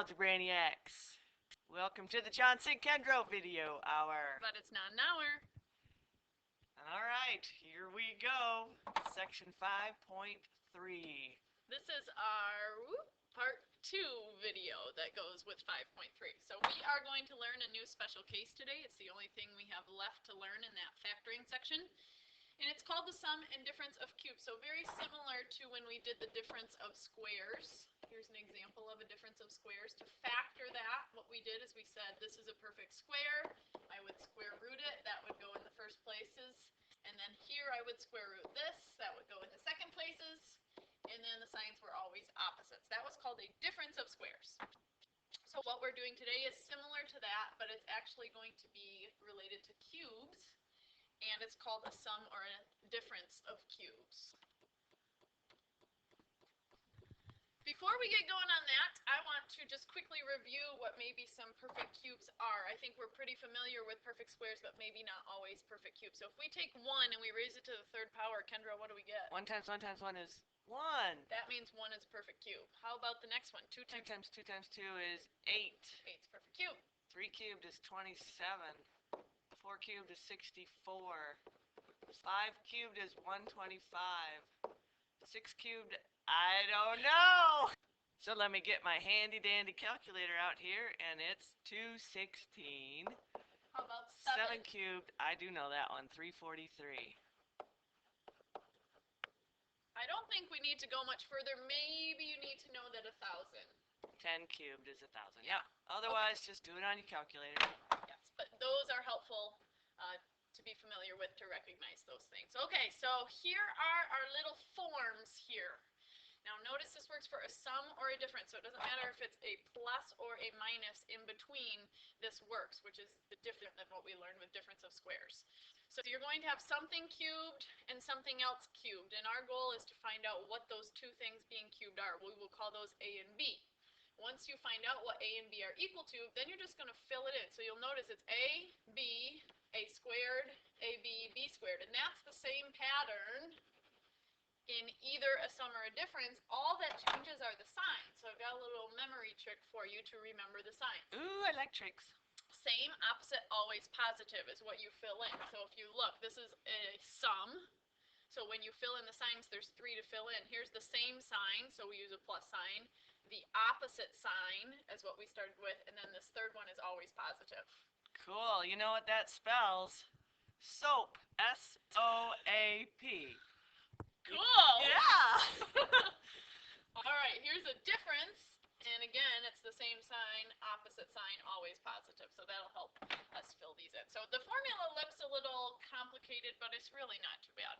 Algebra Brainiacs. Welcome to the Johnson Kendro video hour. But it's not an hour. Alright, here we go. Section 5.3. This is our part 2 video that goes with 5.3. So we are going to learn a new special case today. It's the only thing we have left to learn in that factoring section. And it's called the sum and difference of cubes. So very similar to when we did the difference of squares. Here's an example of a difference of squares. To factor that, what we did is we said this is a perfect square. I would square root it. That would go in the first places. And then here I would square root this. That would go in the second places. And then the signs were always opposites. That was called a difference of squares. So what we're doing today is similar to that, but it's actually going to be related to cubes. And it's called a sum or a difference of cubes. Before we get going on that, I want to just quickly review what maybe some perfect cubes are. I think we're pretty familiar with perfect squares, but maybe not always perfect cubes. So if we take 1 and we raise it to the third power, Kendra, what do we get? 1 times 1 times 1 is 1. That means 1 is a perfect cube. How about the next one? 2 2 times times 2 times 2 is 8. 8 is a perfect cube. 3 cubed is 27. 4 cubed is 64. 5 cubed is 125. 6 cubed, I don't know. So let me get my handy dandy calculator out here, and it's 216. How about 7 cubed, I do know that one, 343. I don't think we need to go much further. Maybe you need to know that 1,000. 10 cubed is 1,000. Yeah. Otherwise, just do it on your calculator. Yes, but those are helpful to be familiar with, to recognize those things. Okay, so here are our little forms here. Now notice this works for a sum or a difference, so it doesn't matter if it's a plus or a minus in between, this works, which is different than what we learned with difference of squares. So you're going to have something cubed and something else cubed, and our goal is to find out what those two things being cubed are. We will call those A and B. Once you find out what A and B are equal to, then you're just going to fill it in. So you'll notice it's A, B, A squared, AB, B squared. And that's the same pattern in either a sum or a difference. All that changes are the signs. So I've got a little memory trick for you to remember the signs. Ooh, I like tricks. Same, opposite, always positive is what you fill in. So if you look, this is a sum. So when you fill in the signs, there's 3 to fill in. Here's the same sign, so we use a plus sign. The opposite sign is what we started with, and then this third one is always positive. Cool. You know what that spells? Soap. S-O-A-P. Cool. Yeah. All right, here's a difference. And again, it's the same sign, opposite sign, always positive. So that'll help us fill these in. So the formula looks a little complicated, but it's really not too bad.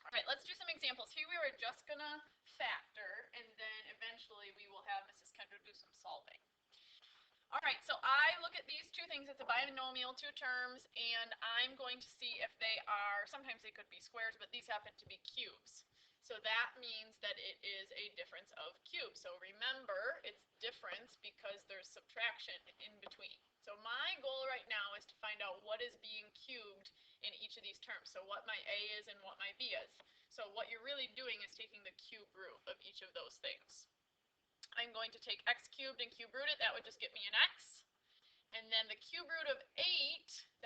All right, let's do some examples. Here we were just going to factor, and then eventually we will have Mrs. Kendra do some solving. All right, so I look at these two things. It's a binomial, 2 terms, and I'm going to see if they are, sometimes they could be squares, but these happen to be cubes. So that means that it is a difference of cubes. So remember, it's difference because there's subtraction in between. So my goal right now is to find out what is being cubed in each of these terms. So what my A is and what my B is. So what you're really doing is taking the cube root of each of those things. I'm going to take x cubed and cube root it. That would just get me an x. And then the cube root of 8,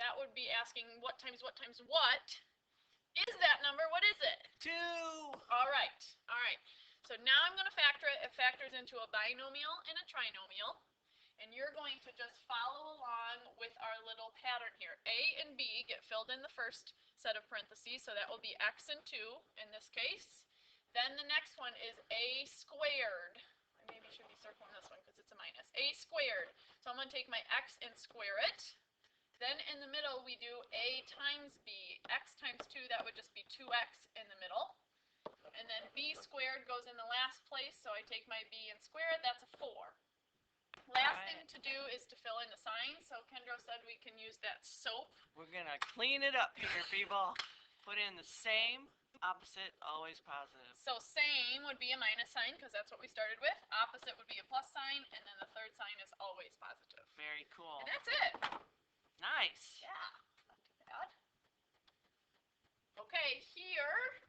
that would be asking what times what times what is that number? What is it? 2. All right. All right. So now I'm going to factor it. It factors into a binomial and a trinomial. And you're going to just follow along with our little pattern here. A and B get filled in the first set of parentheses, so that will be x and 2 in this case. Then the next one is a squared. I maybe should be circling this one because it's a minus. A squared. So I'm going to take my x and square it. Then in the middle we do a times b. X times 2, that would just be 2x in the middle. And then b squared goes in the last place, so I take my b and square it. That's a 4. Last thing to do is to fill in the signs. So Kendra said we can use that soap. We're going to clean it up here, people. Put in the same, opposite, always positive. So same would be a minus sign because that's what we started with. Opposite would be a plus sign, and then the third sign is always positive. Very cool. And that's it. Nice. Yeah, not too bad. Okay, here.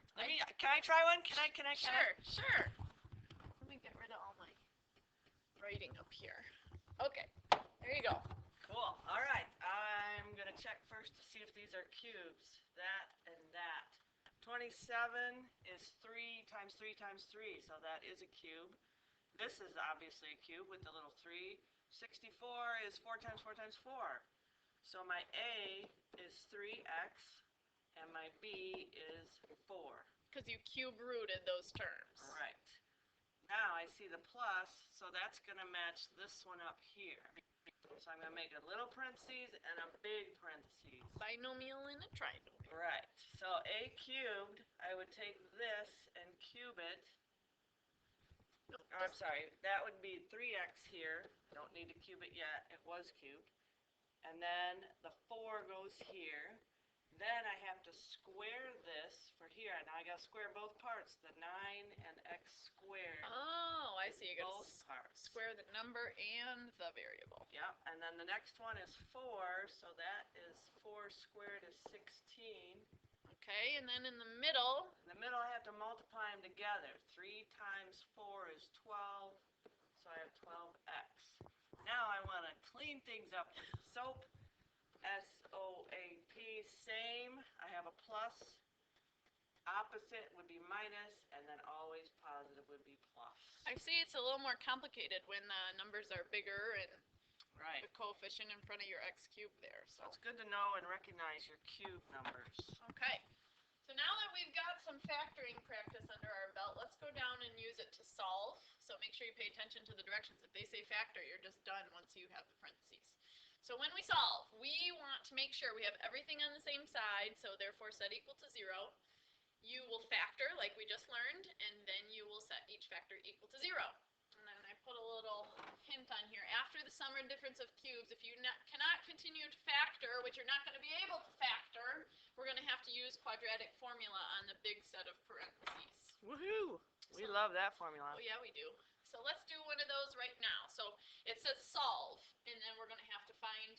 Can I try one? Can I? Sure. Let me get rid of all my writing writing up here. Okay, there you go. Cool. All right. I'm going to check first to see if these are cubes. That and that. 27 is 3 times 3 times 3, so that is a cube. This is obviously a cube with the little 3. 64 is 4 times 4 times 4. So my A is 3x and my B is 4. Because you cube rooted those terms. Right. Now I see the plus, so that's going to match this one up here. So I'm going to make a little parentheses and a big parentheses. Binomial and a trinomial. Right. So A cubed, I would take this and cube it. Oh, I'm sorry, that would be 3x here. Don't need to cube it yet. It was cubed. And then the 4 goes here. Then I have to square this for here. Now I got to square both parts, the 9 and x squared. Oh, I see. You got Both to parts. square the number and the variable. Yep, and then the next one is 4, so that is 4 squared is 16. Okay, and then in the middle. In the middle I have to multiply them together. 3 times 4 is 12, so I have 12x. Now I want to clean things up with SOAP. SOAP, same. I have a plus. Opposite would be minus, and then always positive would be plus. I see it's a little more complicated when the numbers are bigger and Right. the coefficient in front of your x cubed there. So it's good to know and recognize your cube numbers. Okay. So now that we've got some factoring practice under our belt, let's go down and use it to solve. So make sure you pay attention to the directions. If they say factor, you're just done once you have the parentheses. So when we solve, we want to make sure we have everything on the same side, so therefore set equal to 0. You will factor, like we just learned, and then you will set each factor equal to 0. And then I put a little hint on here. After the sum or difference of cubes, if you cannot continue to factor, which you're not going to be able to factor, we're going to have to use quadratic formula on the big set of parentheses. Woohoo! We love that formula. Oh, yeah, we do. So let's do one of those right now. So it says solve, and then we're going to have to find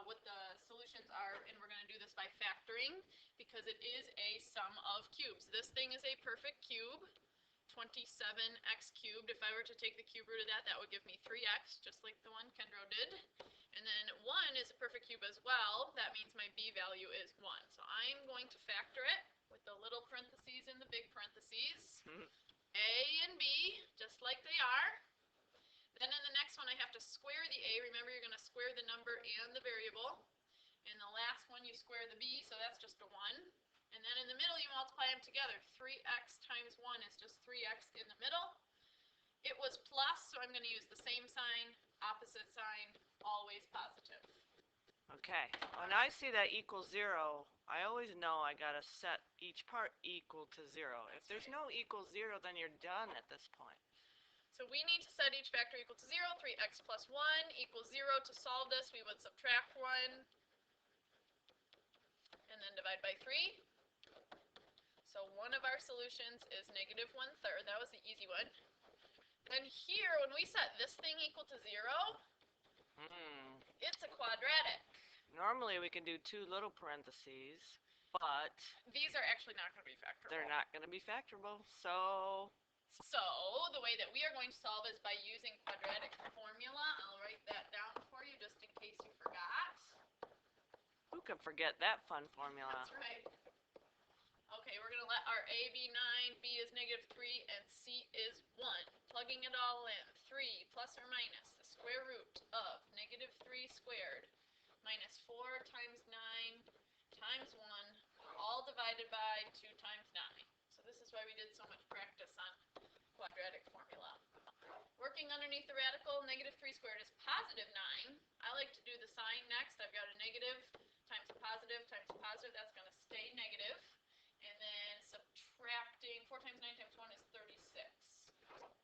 what the solutions are, and we're going to do this by factoring because it is a sum of cubes. This thing is a perfect cube, 27x cubed. If I were to take the cube root of that, that would give me 3x, just like the one Kendro did. And then 1 is a perfect cube as well. That means my b value is 1. So I'm going to factor it with the little parentheses and the big parentheses. A and B, just like they are. Then in the next one, I have to square the A. Remember, you're going to square the number and the variable. In the last one, you square the B, so that's just a 1. And then in the middle, you multiply them together. 3x times 1 is just 3x in the middle. It was plus, so I'm going to use the same sign, opposite sign, always positive. Okay, when I see that equals 0, I always know I got to set each part equal to 0. If there's no equal 0, then you're done at this point. So we need to set each factor equal to 0. 3x plus 1 equals 0. To solve this, we would subtract 1 and then divide by 3. So one of our solutions is negative 1/3. That was the easy one. Then here, when we set this thing equal to 0, it's a quadratic. Normally we can do 2 little parentheses, but these are actually not going to be factorable. They're not going to be factorable, so the way that we are going to solve is by using quadratic formula. I'll write that down for you just in case you forgot. Who could forget that fun formula? That's right. Okay, we're going to let our A be 9, B is negative 3, and C is 1. Plugging it all in. 3 plus or minus the square root of negative 3 squared minus 4 times 9 times 1, all divided by 2 times 9. So this is why we did so much practice on quadratic formula. Working underneath the radical, negative 3 squared is positive 9. I like to do the sign next. I've got a negative times a positive times a positive. That's going to stay negative. And then subtracting 4 times 9 times 1 is 36.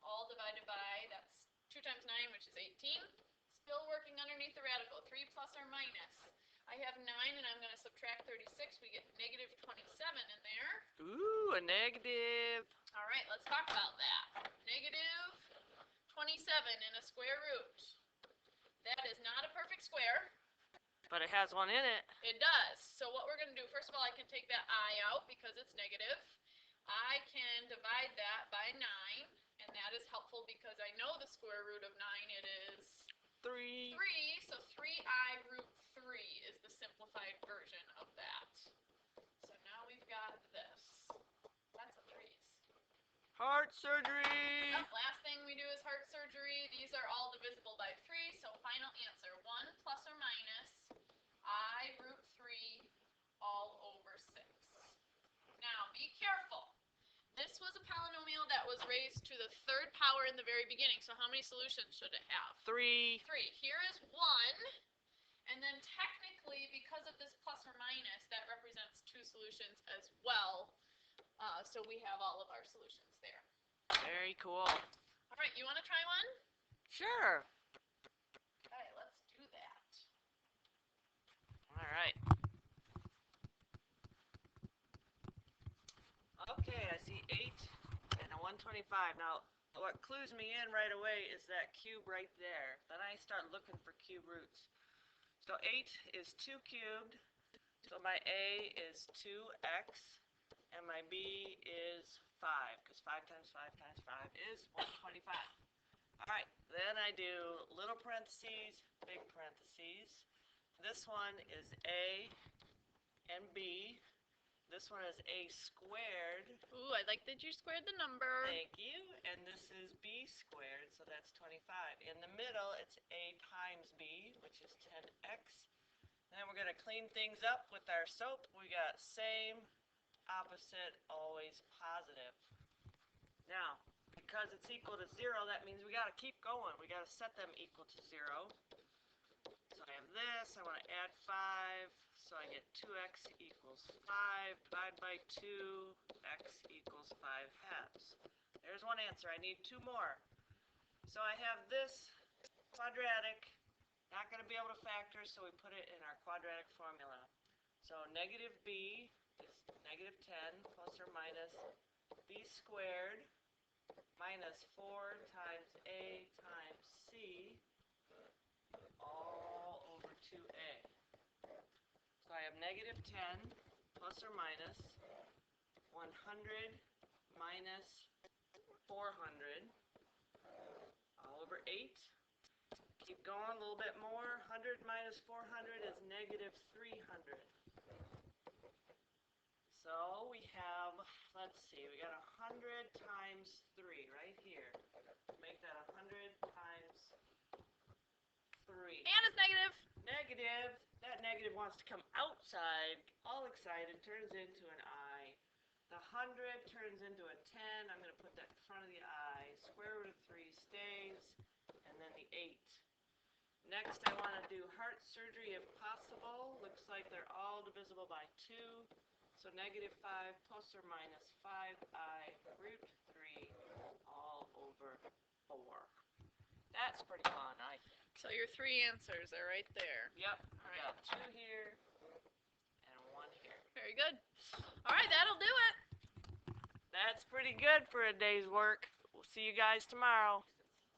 All divided by, that's 2 times 9, which is 18. Still working underneath the radical. 3 plus or minus. I have 9 and I'm going to subtract 36. We get negative 27 in there. Ooh, a negative. All right, let's talk about that. Negative 27 in a square root. That is not a perfect square. But it has one in it. It does. So what we're going to do, first of all, I can take that I out because it's negative. I can divide that by 9, and And that is helpful because I know the square root of 9, it is 3. 3, so 3I root 3 is the simplified version of that. So now we've got this. Lots of 3's. Heart surgery! Yep, last thing we do is heart surgery. These are all divisible by 3, so final answer, 1 plus or minus I root 3 all over 6. Now, be careful. This was a polynomial that was raised to the 3rd power in the very beginning, so how many solutions should it have? 3. 3. Here is 1, and then technically, because of this plus or minus, that represents 2 solutions as well. So we have all of our solutions there. Very cool. All right, you want to try one? Sure. Okay, let's do that. All right. Okay, I see 8 and a 125. Now, what clues me in right away is that cube right there. Then I start looking for cube roots. So 8 is 2 cubed. So my A is 2x. And my B is 5, because 5 times 5 times 5 is 125. Alright, then I do little parentheses, big parentheses. This one is A and B. This one is A squared. Ooh, I like that you squared the number. Thank you. And this is B squared, so that's 25. In the middle, it's A times B, which is 10x. Then we're going to clean things up with our soap. We got same, opposite, always positive. Now, because it's equal to 0, that means we got to keep going. We got to set them equal to 0. So I have this. I want to add 5. So I get 2x equals 5. Divide by 2. X equals 5 halves. There's one answer. I need 2 more. So I have this quadratic. Not going to be able to factor, so we put it in our quadratic formula. So negative b is negative 10 plus or minus b squared minus 4 times a times c all over 2a. So I have negative 10 plus or minus 100 minus 400 all over 8. Keep going a little bit more. 100 minus 400 is negative 300. So we have, let's see, we got 100 times 3 right here. Make that 100 times 3. And it's negative. Negative. That negative wants to come outside. All excited. Turns into an I. The 100 turns into a 10. I'm going to put that in front of the I. Square root of 3 stays. And then the 8. Next, I want to do heart surgery if possible. Looks like they're all divisible by 2. So negative 5 plus or minus 5I root 3 all over 4. That's pretty fun, I think. So your 3 answers are right there. Yep. All I right. got 2 here and 1 here. Very good. All right, that'll do it. That's pretty good for a day's work. We'll see you guys tomorrow.